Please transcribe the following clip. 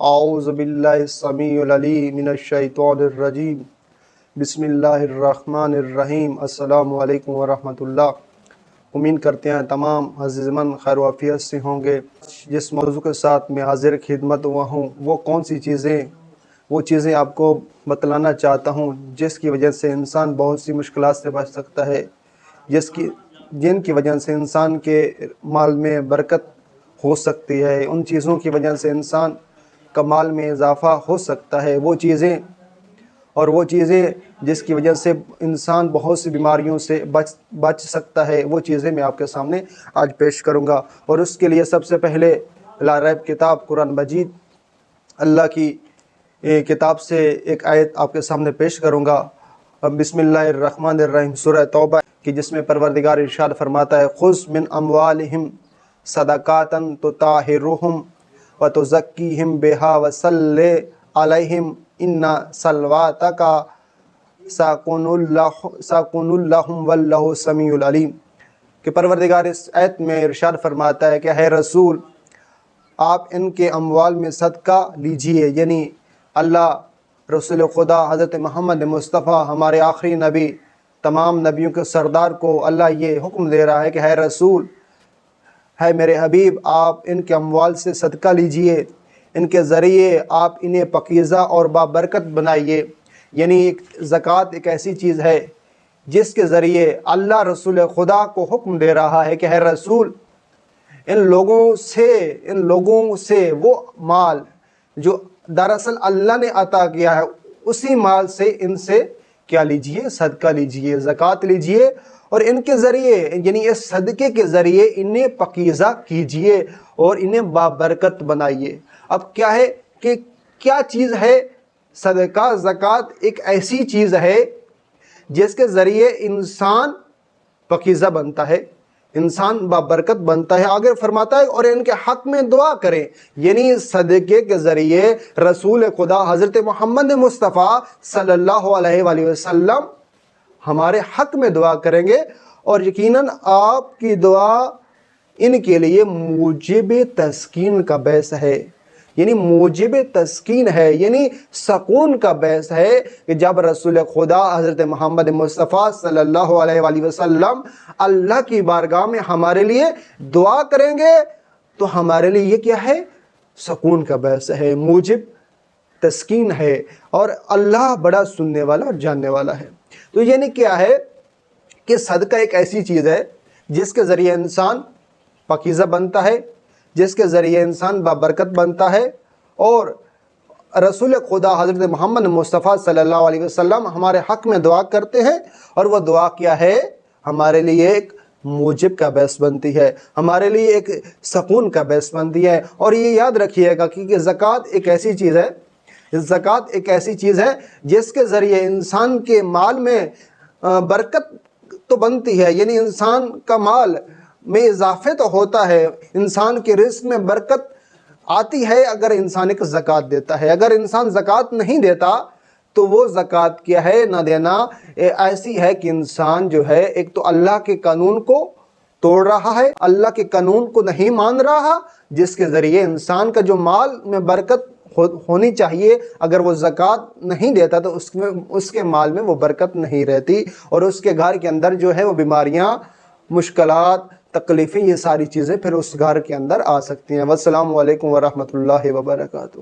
اعوذ باللہ السمیع العلیم من الشیطان الرجیم بسم اللہ الرحمن الرحیم۔ السلام علیکم ورحمۃ اللہ۔ امید کرتے ہیں تمام عزیزمن خیر و عافیت سے ہوں گے۔ جس موضوع کے ساتھ میں حاضر خدمت ہوا ہوں وہ کون سی چیزیں وہ چیزیں آپ کو بتلانا چاہتا ہوں جس کی وجہ سے انسان بہت سی مشکلات سے بچ سکتا ہے، جن کی وجہ سے انسان کے مال میں برکت ہو سکتی ہے، ان چیزوں کی وجہ سے انسان کا مال میں اضافہ ہو سکتا ہے، وہ چیزیں جس کی وجہ سے انسان بہت سی بیماریوں سے بچ سکتا ہے، وہ چیزیں میں آپ کے سامنے آج پیش کروں گا۔ اور اس کے لیے سب سے پہلے لا ریب کتاب قرآن مجید اللہ کی کتاب سے ایک آیت آپ کے سامنے پیش کروں گا۔ بسم اللہ الرحمن الرحیم، سورہ توبہ کی، جس میں پروردگار ارشاد فرماتا ہے خذ من اموالہم صدقاتا تطہرہم وتزکیہم بہا وصلی علیہم ان صلواتک سکن لہم واللہ سمیع العلیم، کہ پروردگار اس آیت میں ارشاد فرماتا ہے کہ اے رسول آپ ان کے اموال میں صدقہ لیجئے، یعنی اللہ رسول خدا حضرت محمد مصطفیٰ ہمارے آخری نبی، تمام نبیوں کے سردار کو اللہ یہ حکم دے رہا ہے کہ اے رسول، ہے میرے حبیب، آپ ان کے اموال سے صدقہ لیجئے، ان کے ذریعے آپ انہیں پاکیزہ اور بابرکت بنائیے۔ یعنی زکوٰۃ ایک ایسی چیز ہے جس کے ذریعے اللہ رسول خدا کو حکم دے رہا ہے کہ اے رسول، ان لوگوں سے وہ مال جو دراصل اللہ نے عطا کیا ہے، اسی مال سے ان سے کیا لیجئے؟ صدقہ لیجئے، زکوٰۃ لیجئے، اور ان کے ذریعے یعنی اس صدقے کے ذریعے انہیں پاکیزہ کیجئے اور انہیں بابرکت بنائیے۔ اب کیا ہے کہ کیا چیز ہے صدقہ؟ زکوٰۃ ایک ایسی چیز ہے جس کے ذریعے انسان پاکیزہ بنتا ہے، انسان بابرکت بنتا ہے۔ آگے فرماتا ہے اور ان کے حق میں دعا کریں، یعنی صدقے کے ذریعے رسول خدا حضرت محمد مصطفیٰ صلی اللہ علیہ وآلہ وسلم ہمارے حق میں دعا کریں گے، اور یقیناً آپ کی دعا ان کے لیے موجب تسکین کا باعث ہے، یعنی موجب تسکین ہے، یعنی سکون کا باعث ہے کہ جب رسول خدا حضرت محمد مصطفیٰ صلی اللہ علیہ وآلہ وسلم اللہ کی بارگاہ میں ہمارے لیے دعا کریں گے تو ہمارے لیے یہ کیا ہے؟ سکون کا باعث ہے، موجب تسکین ہے، اور اللہ بڑا سننے والا اور جاننے والا ہے۔ تو یعنی کیا ہے کہ صدقہ ایک ایسی چیز ہے جس کے ذریعے انسان پاکیزہ بنتا ہے، جس کے ذریعے انسان بابرکت بنتا ہے، اور رسول خدا حضرت محمد مصطفیٰ صلی اللہ علیہ وسلم ہمارے حق میں دعا کرتے ہیں، اور وہ دعا کیا ہے؟ ہمارے لیے ایک موجب کا باعث بنتی ہے، ہمارے لیے ایک سکون کا باعث بنتی ہے۔ اور یہ یاد رکھیے گا کہ زکوٰۃ ایک ایسی چیز ہے، زکوٰۃ ایک ایسی چیز ہے جس کے ذریعے انسان کے مال میں برکت تو بنتی ہے، یعنی انسان کا مال میں اضافے تو ہوتا ہے، انسان کے رزق میں برکت آتی ہے اگر انسان ایک زکوٰۃ دیتا ہے۔ اگر انسان زکوٰۃ نہیں دیتا تو وہ زکوٰۃ کیا ہے؟ نہ دینا ایسی ہے کہ انسان جو ہے ایک تو اللہ کے قانون کو توڑ رہا ہے، اللہ کے قانون کو نہیں مان رہا، جس کے ذریعے انسان کا جو مال میں برکت ہونی چاہیے، اگر وہ زکوٰۃ نہیں دیتا تو اس کے مال میں وہ برکت نہیں رہتی، اور اس کے گھر کے اندر جو ہے وہ بیماریاں، مشکلات، تکلیفیں، یہ ساری چیزیں پھر اس گھر کے اندر آ سکتی ہیں۔ والسلام علیکم ورحمۃ اللہ وبرکاتہ۔